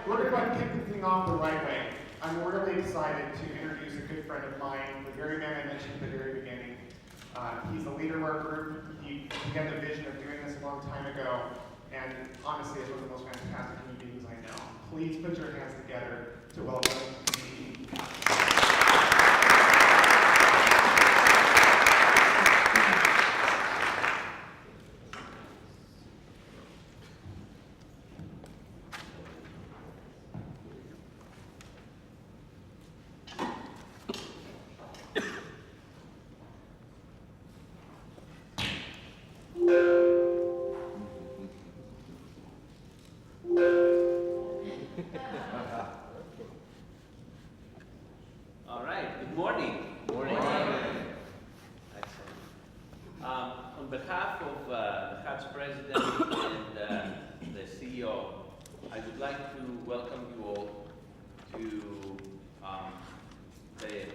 we're going to kick the thing off the right way. I'm really excited to introduce a good friend of mine, the very man I mentioned at the very beginning. He's the leader of our group. He had the vision of doing this a long time ago, and honestly, is one of the most fantastic human beings I know. Please put your hands together to welcome Dimitri. All right, good morning. Good morning. Excellent. On behalf of the HODS president and the CEO, I would like to welcome you all to the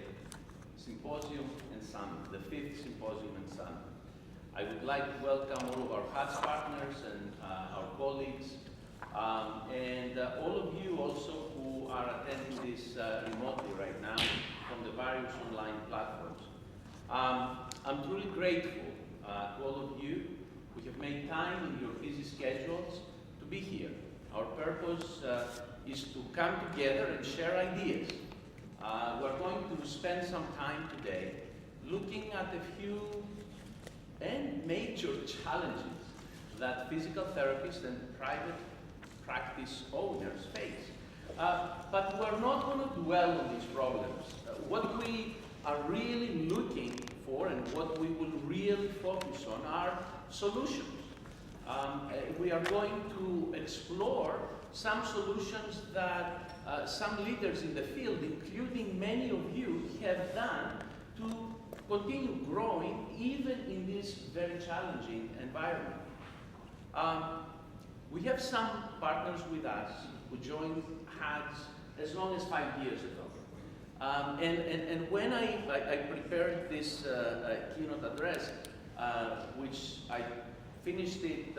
Symposium and Summit, the 5th Symposium and Summit. I would like to welcome all of our HODS partners and our colleagues, and all of you also who are attending this remotely right now from the various online platforms. I'm truly grateful to all of you who have made time in your busy schedules to be here. Our purpose is to come together and share ideas. We're going to spend some time today looking at a few and major challenges that physical therapists and private practice owners face. But we're not going to dwell on these problems. What we are really looking for and what we will really focus on are solutions. We are going to explore some solutions that some leaders in the field, including many of you, have done to continue growing even in this very challenging environment. We have some partners with us who joined HODS as long as 5 years ago. And when I prepared this keynote address, which I finished it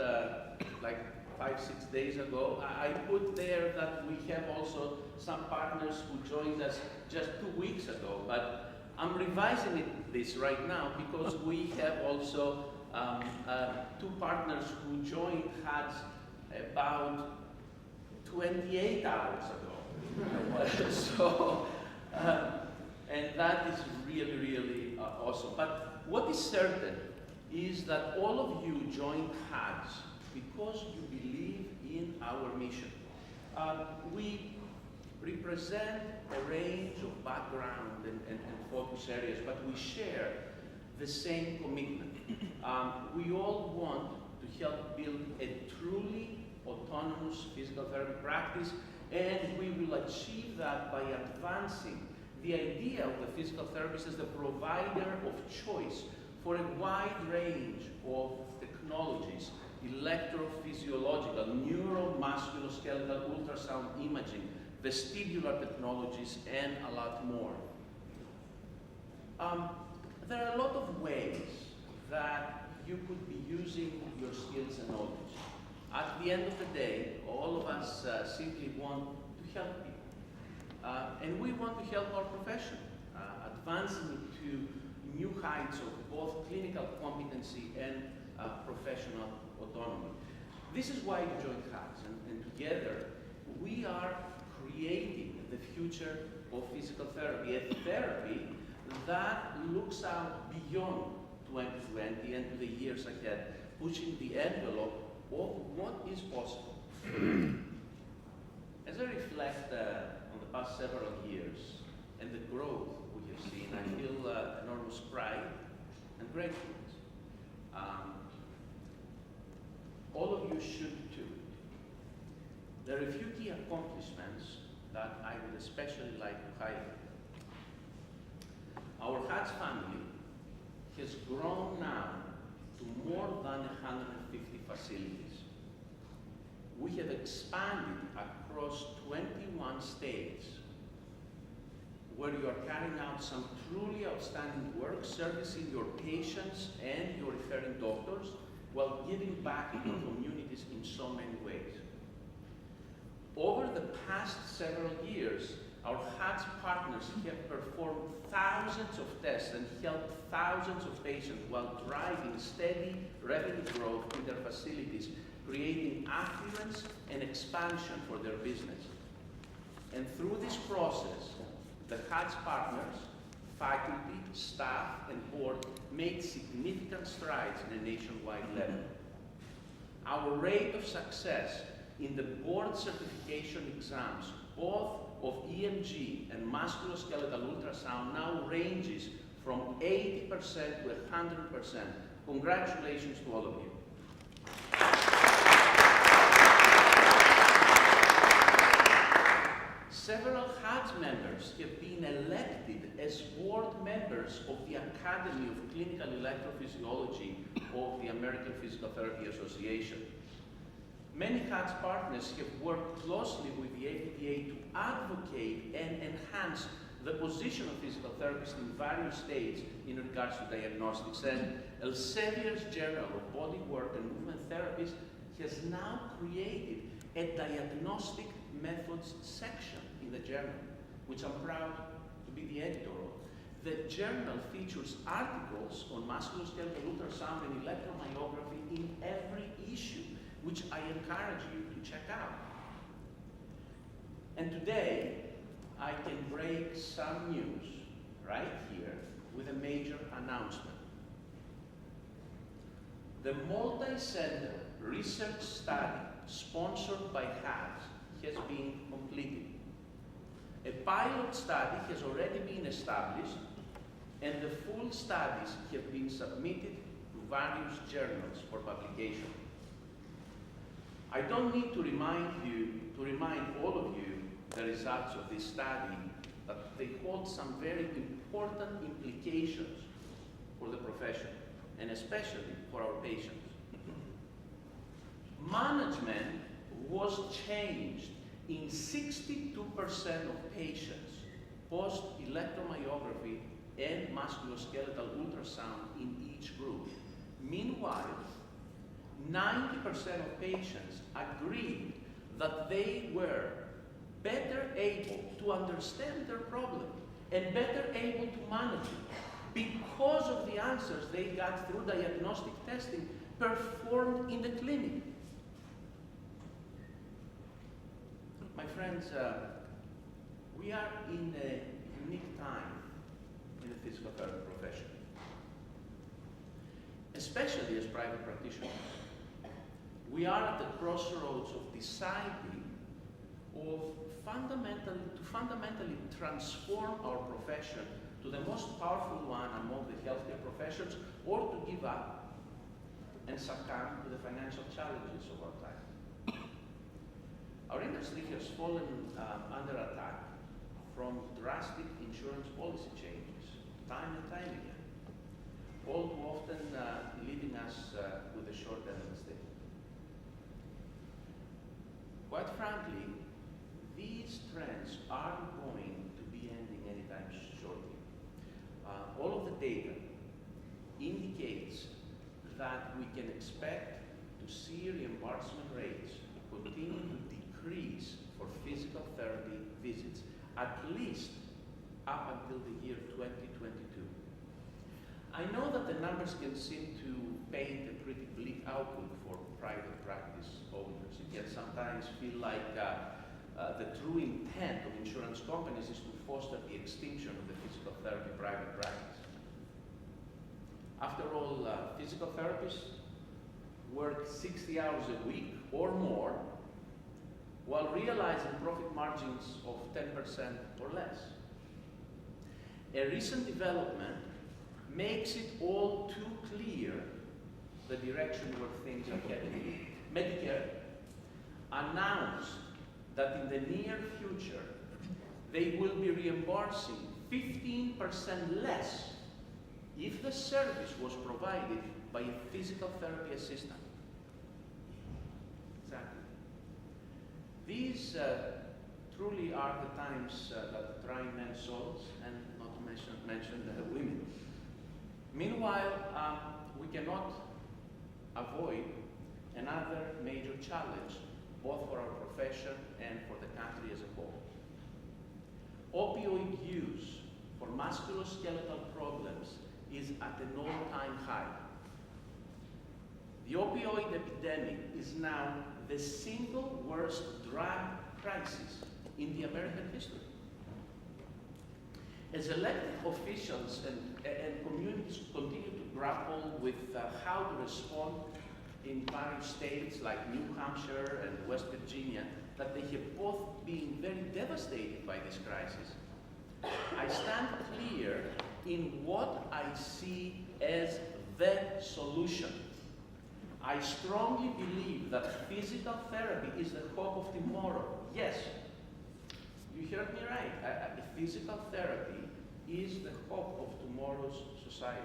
like 5-6 days ago, I put there that we have also some partners who joined us just 2 weeks ago. But I'm revising this right now because we have also 2 partners who joined HODS about 28 hours ago. So, and that is really, really awesome. But what is certain is that all of you joined HODS because you believe in our mission. We represent a range of background and focus areas, but we share the same commitment. We all want to help build a truly autonomous physical therapy practice, and we will achieve that by advancing the idea of the physical therapist as the provider of choice for a wide range of technologies: electrophysiological, neuromusculoskeletal, ultrasound imaging, vestibular technologies, and a lot more. There are a lot of ways that you could be using your skills and knowledge. At the end of the day, all of us simply want to help people. And we want to help our profession, advancing it to new heights of both clinical competency and professional autonomy. This is why you joined HODS, and together we are creating the future of physical therapy, a therapy that looks out beyond 2020 and to the years ahead, pushing the envelope of what is possible. As I reflect on the past several years and the growth we have seen, I feel enormous pride and gratefulness. All of you should too. There are a few key accomplishments that I would especially like to highlight. Our HODS family has grown now to more than 150 facilities. We have expanded across 21 states where you are carrying out some truly outstanding work, servicing your patients and your referring doctors, while giving back to your communities in so many ways. Over the past several years, our HODS partners have performed thousands of tests and helped thousands of patients while driving steady revenue growth in their facilities, creating affluence and expansion for their business. And through this process, the HODS partners, faculty, staff, and board made significant strides in a nationwide level. Our rate of success in the board certification exams, both of EMG and musculoskeletal ultrasound, now ranges from 80% to 100%. Congratulations to all of you. Several HODS members have been elected as board members of the Academy of Clinical Electrophysiology of the American Physical Therapy Association. Many HODS partners have worked closely with the APTA to advocate and enhance the position of physical therapists in various states in regards to diagnostics. And Elsevier's Journal of Bodywork and Movement Therapies has now created a diagnostic methods section in the journal, which I'm proud to be the editor of. The journal features articles on musculoskeletal ultrasound and electromyography in every issue, which I encourage you to check out. And today, I can break some news right here with a major announcement. The multi-center research study sponsored by HODS has been completed. A pilot study has already been established, and the full studies have been submitted to various journals for publication. I don't need to remind all of you the results of this study, but they hold some very important implications for the profession, and especially for our patients. Management was changed in 62% of patients post-electromyography and musculoskeletal ultrasound in each group. Meanwhile, 90% of patients agreed that they were better able to understand their problem and better able to manage it because of the answers they got through diagnostic testing performed in the clinic. My friends, we are in a unique time in the physical therapy profession, especially as private practitioners. We are at the crossroads of deciding to fundamentally transform our profession to the most powerful one among the healthcare professions, or to give up and succumb to the financial challenges of our time. Our industry has fallen under attack from drastic insurance policy changes, time and time again, all too often leaving us with a short end of the stick. Quite frankly, these trends aren't going to be ending anytime shortly. All of the data indicates that we can expect to see reimbursement rates continue to decrease for physical therapy visits, at least up until the year 2022. I know that the numbers can seem to paint a pretty bleak outlook for private practice owners. It can sometimes feel like the true intent of insurance companies is to foster the extinction of the physical therapy private practice. After all, physical therapists work 60 hours a week or more while realizing profit margins of 10% or less. A recent development makes it all too clear the direction where things are heading. Medicare announced that in the near future, they will be reimbursing 15% less if the service was provided by a physical therapy assistant. Exactly. These truly are the times that try men's souls, and not to mention women. Meanwhile, we cannot avoid another major challenge both for our profession and for the country as a whole. Opioid use for musculoskeletal problems is at an all-time high. The opioid epidemic is now the single worst drug crisis in the American history. As elected officials and communities continue to grapple with how to respond in various states like New Hampshire and West Virginia, that they have both been very devastated by this crisis, I stand clear in what I see as the solution. I strongly believe that physical therapy is the hope of tomorrow. Yes, you heard me right. Physical therapy is the hope of tomorrow's society.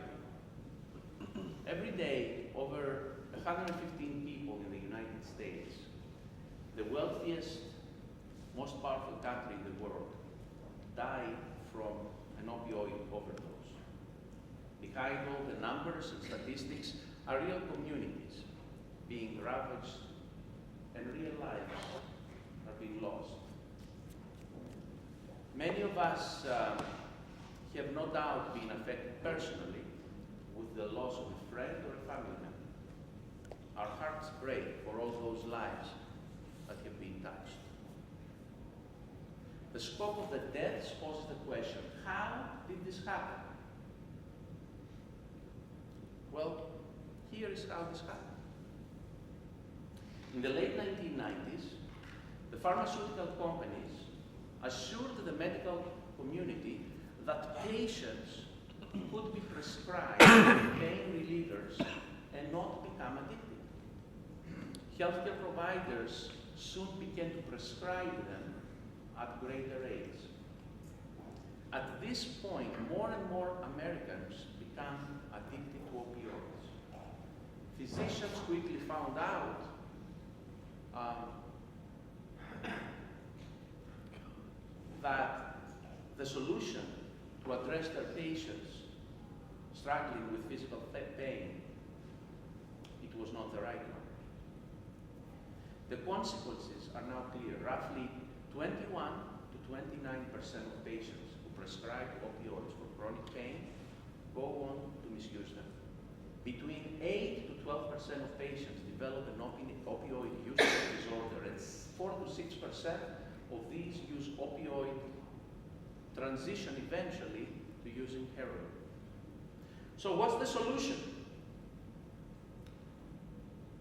Every day, over 115 people in the United States, the wealthiest, most powerful country in the world, die from an opioid overdose. Behind all the numbers and statistics are real communities being ravaged and real lives are being lost. Many of us have no doubt been affected personally with the loss of a friend or a family member. Our hearts break for all those lives that have been touched. The scope of the deaths poses the question, how did this happen? Well, here is how this happened. In the late 1990s, the pharmaceutical companies assured the medical community that patients could be prescribed pain relievers and not become addicted. Healthcare providers soon began to prescribe them at greater rates. At this point, more and more Americans become addicted to opioids. Physicians quickly found out that the solution to address their patients struggling with physical pain, it was not the right one. The consequences are now clear. Roughly 21 to 29% of patients who prescribe opioids for chronic pain go on to misuse them. Between 8 to 12% of patients develop an opioid use disorder, and 4 to 6% of these use opioid transition eventually to using heroin. So what's the solution?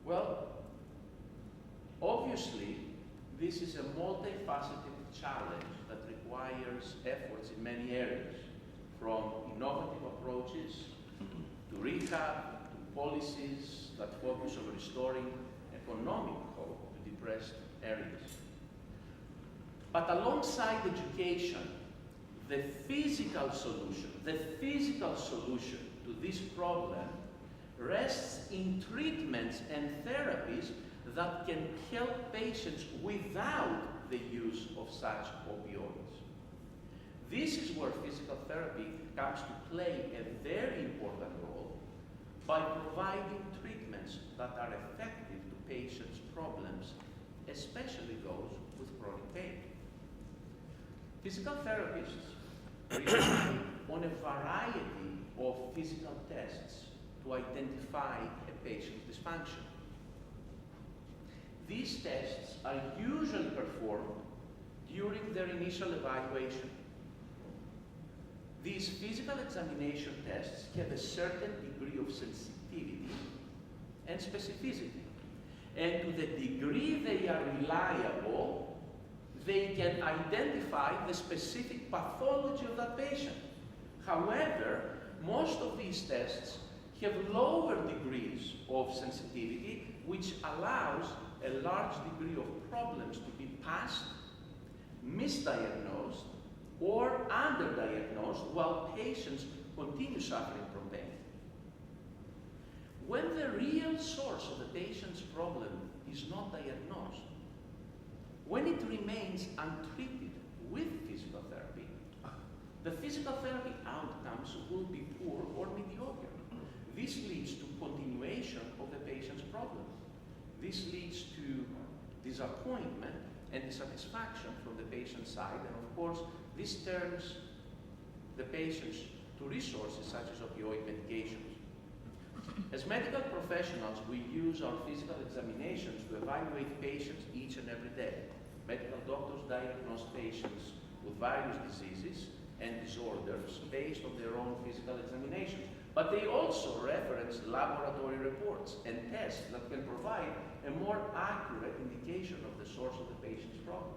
Well, obviously, this is a multifaceted challenge that requires efforts in many areas, from innovative approaches to rehab, to policies that focus on restoring economic hope to depressed areas. But alongside education, the physical solution to this problem rests in treatments and therapies that can help patients without the use of such opioids. This is where physical therapy comes to play a very important role by providing treatments that are effective to patients' problems, especially those with chronic pain. Physical therapists rely on a variety of physical tests to identify a patient's dysfunction. These tests are usually performed during their initial evaluation. These physical examination tests have a certain degree of sensitivity and specificity. And to the degree they are reliable, they can identify the specific pathology of that patient. However, most of these tests have lower degrees of sensitivity, which allows a large degree of problems to be passed, misdiagnosed, or underdiagnosed while patients continue suffering from pain. When the real source of the patient's problem is not diagnosed, when it remains untreated with physical therapy, the physical therapy outcomes will be poor or mediocre. This leads to continuation of the patient's problem. This leads to disappointment and dissatisfaction from the patient side, and of course, this turns the patients to resources such as opioid medications. As medical professionals, we use our physical examinations to evaluate patients each and every day. Medical doctors diagnose patients with various diseases and disorders based on their own physical examinations. But they also reference laboratory reports and tests that can provide a more accurate indication of the source of the patient's problem.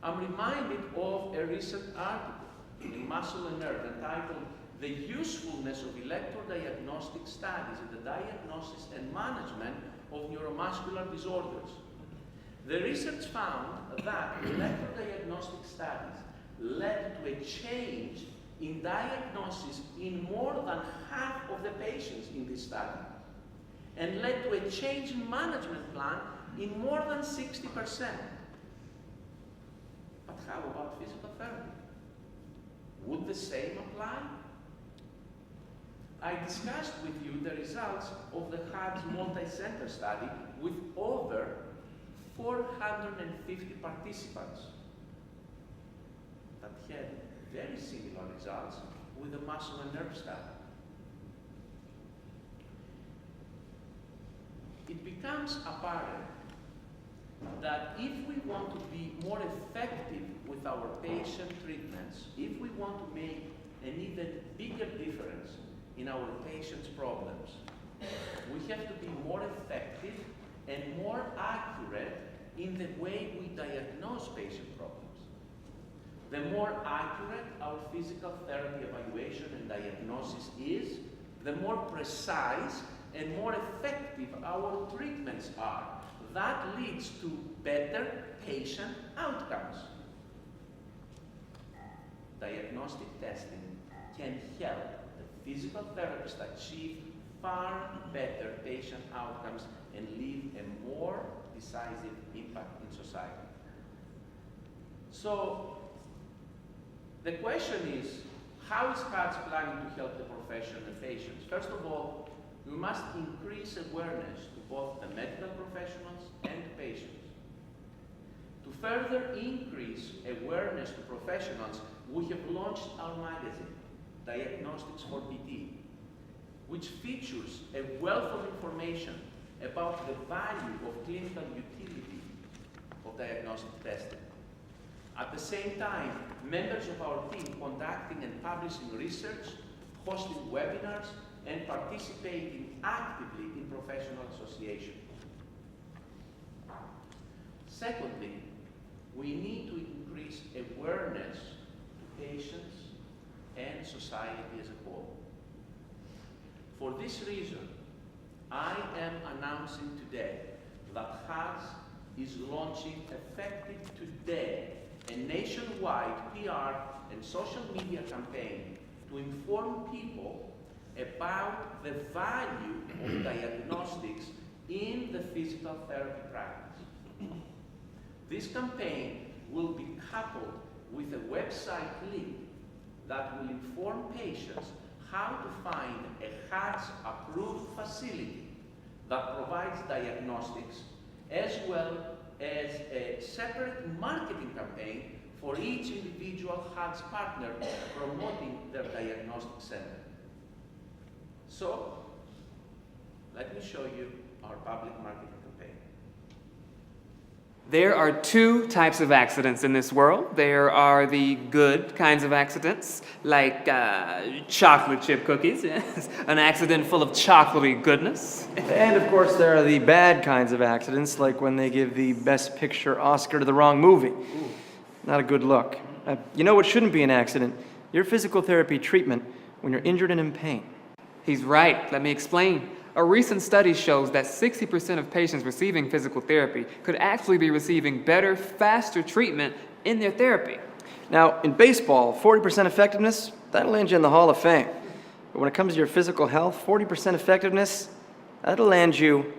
I'm reminded of a recent article in Muscle and Nerve entitled "The Usefulness of Electrodiagnostic Studies in the Diagnosis and Management of Neuromuscular Disorders." The research found that electrodiagnostic studies led to a change in diagnosis in more than half of the patients in this study, and led to a change in management plan in more than 60%. But how about physical therapy? Would the same apply? I discussed with you the results of the HODS multi-center study with over 450 participants that had very similar results with the muscle and nerve study. It becomes apparent that if we want to be more effective with our patient treatments, if we want to make an even bigger difference in our patients' problems, we have to be more effective and more accurate in the way we diagnose patient problems. The more accurate our physical therapy evaluation and diagnosis is, the more precise and more effective our treatments are. That leads to better patient outcomes. Diagnostic testing can help the physical therapist achieve far better patient outcomes and leave a more decisive impact in society. So, the question is, how is HODS planning to help the profession and patients? First of all, we must increase awareness to both the medical professionals and patients. To further increase awareness to professionals, we have launched our magazine, Diagnostics for PT, which features a wealth of information about the value of clinical utility of diagnostic testing. At the same time, members of our team conducting and publishing research, hosting webinars, and participating actively in professional associations. Secondly, we need to increase awareness to patients and society as a whole. For this reason, I am announcing today that HODS is launching, effective today, a nationwide PR and social media campaign to inform people about the value of diagnostics in the physical therapy practice. This campaign will be coupled with a website link that will inform patients how to find a HODS-approved facility that provides diagnostics, as well as a separate marketing campaign for each individual HODS partner promoting their diagnostic center. So, let me show you our public marketing campaign. There are two types of accidents in this world. There are the good kinds of accidents, like chocolate chip cookies, yes, an accident full of chocolatey goodness. And of course, there are the bad kinds of accidents, like when they give the Best Picture Oscar to the wrong movie. Ooh. Not a good look. You know what shouldn't be an accident? Your physical therapy treatment when you're injured and in pain. He's right. Let me explain. A recent study shows that 60% of patients receiving physical therapy could actually be receiving better, faster treatment in their therapy. Now, in baseball, 40% effectiveness, that'll land you in the Hall of Fame. But when it comes to your physical health, 40% effectiveness, that'll land you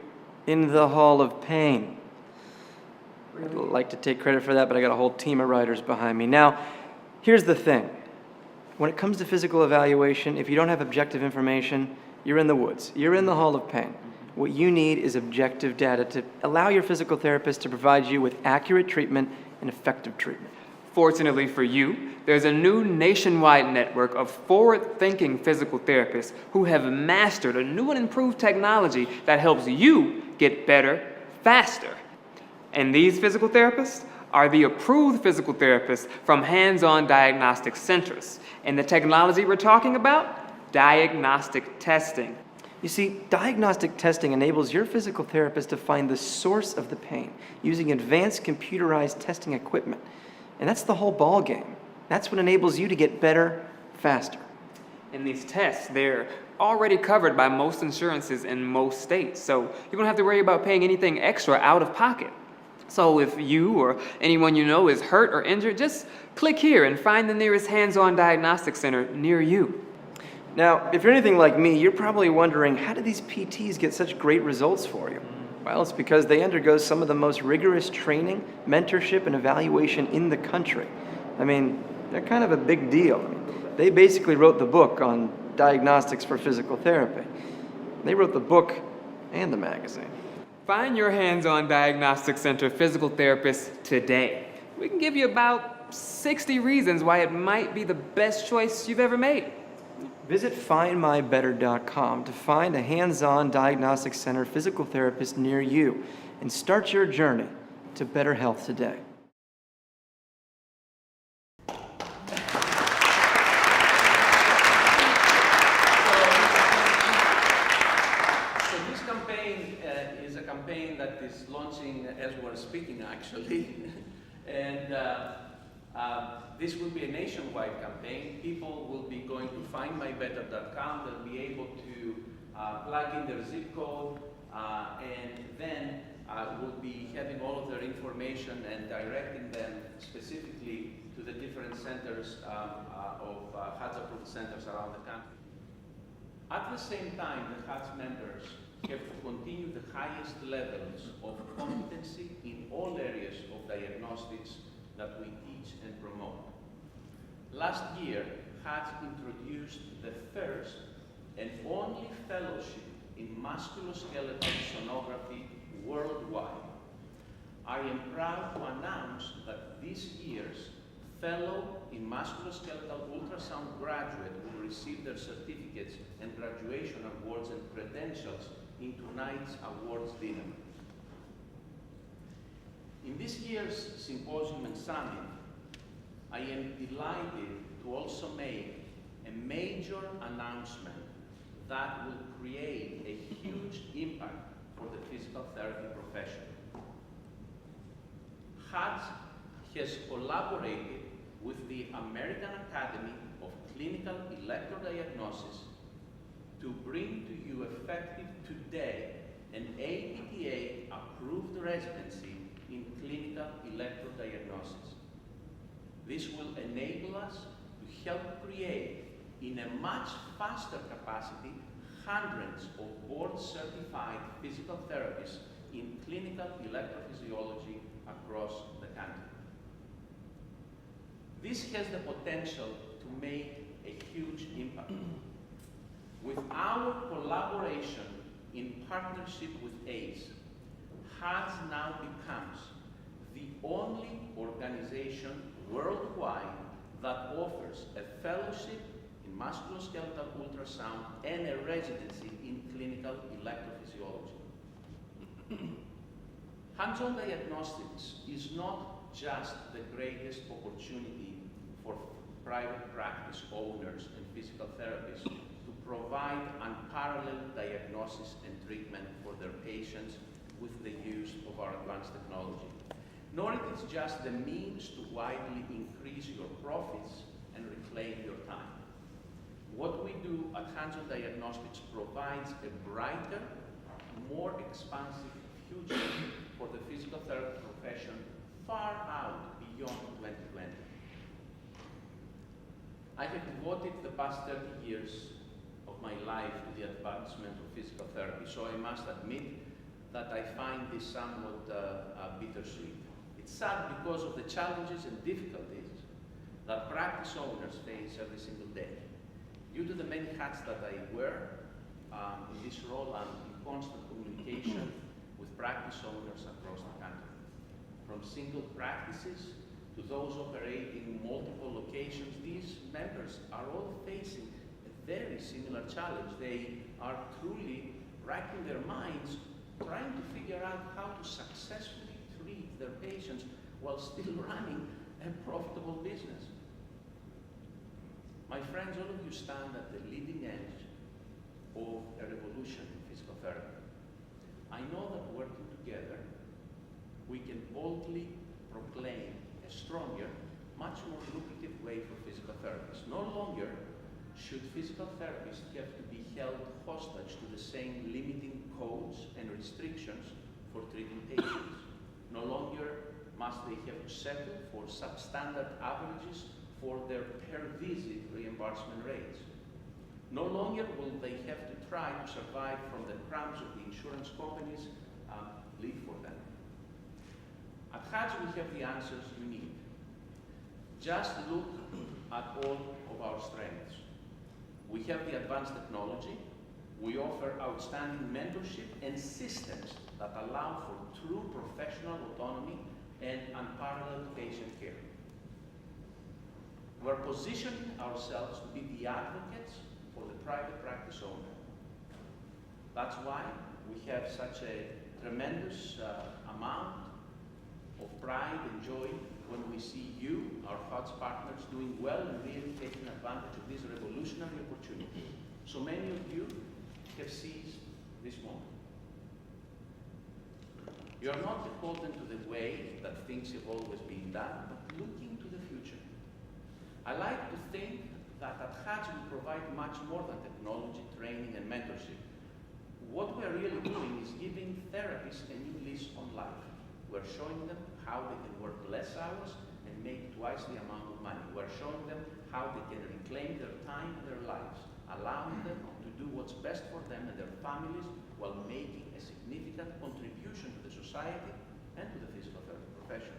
in the Hall of Pain. Really? I'd like to take credit for that, but I got a whole team of writers behind me. Now, here's the thing. When it comes to physical evaluation, if you don't have objective information, you're in the woods. You're in the Hall of Pain. What you need is objective data to allow your physical therapist to provide you with accurate treatment and effective treatment. Fortunately for you, there's a new nationwide network of forward-thinking physical therapists who have mastered a new and improved technology that helps you get better faster. And these physical therapists are the approved physical therapists from hands-on diagnostic centers. And the technology we're talking about? Diagnostic testing. You see, diagnostic testing enables your physical therapist to find the source of the pain using advanced computerized testing equipment. And that's the whole ball game. That's what enables you to get better faster. And these tests, they're already covered by most insurances in most states, so you don't have to worry about paying anything extra out of pocket. So if you or anyone you know is hurt or injured, just click here and find the nearest hands-on diagnostic center near you. Now, if you're anything like me, you're probably wondering, how do these PTs get such great results for you? Well, it's because they undergo some of the most rigorous training, mentorship, and evaluation in the country. I mean, they're kind of a big deal. They basically wrote the book on diagnostics for physical therapy. They wrote the book and the magazine. Find your hands-on diagnostic center physical therapist today. We can give you about 60 reasons why it might be the best choice you've ever made. Visit findmybetter.com to find a hands-on diagnostic center physical therapist near you and start your journey to better health today. So this campaign is a campaign that is launching as we're speaking, actually. And this will be a nationwide campaign. People will be going to findmybetter.com. They'll be able to plug in their zip code, and then we'll be having all of their information and directing them specifically to the different centers of HODS-approved centers around the country. At the same time, the HODS members have to continue the highest levels of competency in all areas of diagnostics that we teach and promote. Last year, HODS introduced the first and only fellowship in musculoskeletal sonography worldwide. I am proud to announce that this year's fellow in musculoskeletal ultrasound graduate will receive their certificates and graduation awards and credentials in tonight's awards dinner. In this year's Symposium and Summit, I am delighted to also make a major announcement that will create a huge impact for the physical therapy profession. HODS has collaborated with the American Academy of Clinical Electrodiagnosis to bring to you effective today an APTA-approved residency in clinical electrodiagnosis. This will enable us to help create, in a much faster capacity, hundreds of board-certified physical therapists in clinical electrophysiology across the country. This has the potential to make a huge impact. With our collaboration in partnership with ACE, HODS now becomes the only organization worldwide that offers a fellowship in musculoskeletal ultrasound and a residency in clinical electrophysiology. Hands-on diagnostics is not just the greatest opportunity for private practice owners and physical therapists to provide unparalleled diagnosis and treatment for their patients with the use of our advanced technology. Nor it is just the means to widely increase your profits and reclaim your time. What we do at Hands-on Diagnostics provides a brighter, more expansive future for the physical therapy profession far out beyond 2020. I have devoted the past 30 years of my life to the advancement of physical therapy, so I must admit that I find this somewhat bittersweet. It's sad because of the challenges and difficulties that practice owners face every single day. Due to the many hats that I wear in this role, I'm constant communication with practice owners across the country. From single practices to those operating multiple locations, these members are all facing a very similar challenge. They are truly racking their minds trying to figure out how to successfully treat their patients while still running a profitable business. My friends, all of you stand at the leading edge of a revolution in physical therapy. I know that working together, we can boldly proclaim a stronger, much more lucrative way for physical therapists. No longer should physical therapists have to be held hostage to the same limiting codes and restrictions for treating patients. No longer must they have to settle for substandard averages for their per-visit reimbursement rates. No longer will they have to try to survive from the crumbs of the insurance companies leave for them. At HODS, we have the answers you need. Just look at all of our strengths. We have the advanced technology. We offer outstanding mentorship and systems that allow for true professional autonomy and unparalleled patient care. We're positioning ourselves to be the advocates for the private practice owner. That's why we have such a tremendous amount of pride and joy when we see you, our HODS partners, doing well and really taking advantage of this revolutionary opportunity. So many of you have seized this moment. You are not beholden to the way that things have always been done, but looking to the future. I like to think that at HODS we provide much more than technology, training, and mentorship. What we're really doing is giving therapists a new lease on life. We're showing them how they can work less hours and make twice the amount of money. We're showing them how they can reclaim their time and their lives, allowing them to do what's best for them and their families while making a significant contribution to the society and to the physical therapy profession.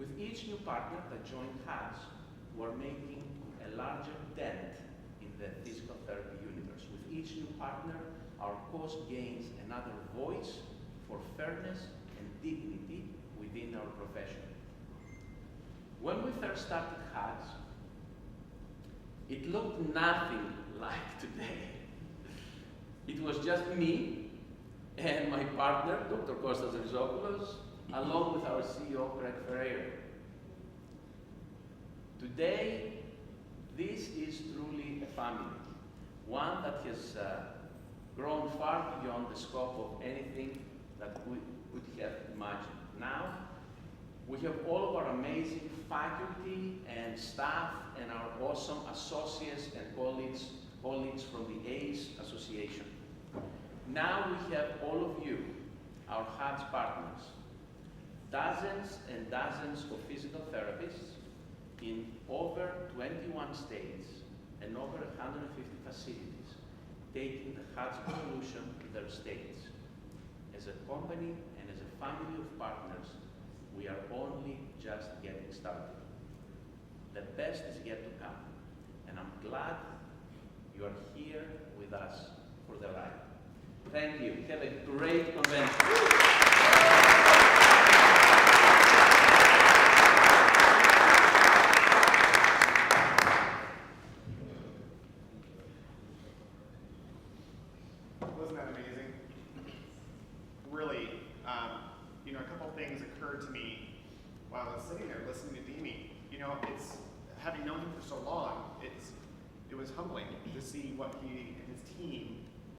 With each new partner that joined HODS, we're making a larger dent in the physical therapy universe. With each new partner, our cause gains another voice for fairness and dignity within our profession. When we first started HODS, it looked nothing like today. It was just me and my partner, Dr. Kostopoulos, along with our CEO, Greg Ferreira. Today, this is truly a family, one that has grown far beyond the scope of anything that we could have imagined. Now, we have all of our amazing faculty and staff and our awesome associates and colleagues from the ACE Association. Now we have all of you, our HODS partners, dozens and dozens of physical therapists in over 21 states and over 150 facilities, taking the HODS revolution to their states. As a company and as a family of partners, we are only just getting started. The best is yet to come, and I'm glad you are here with us for the ride. Thank you. Have a great convention. Wasn't that amazing? Really, a couple things occurred to me while I was sitting there listening to Dimi. It's having known him for so long, it was humbling to see what he and his team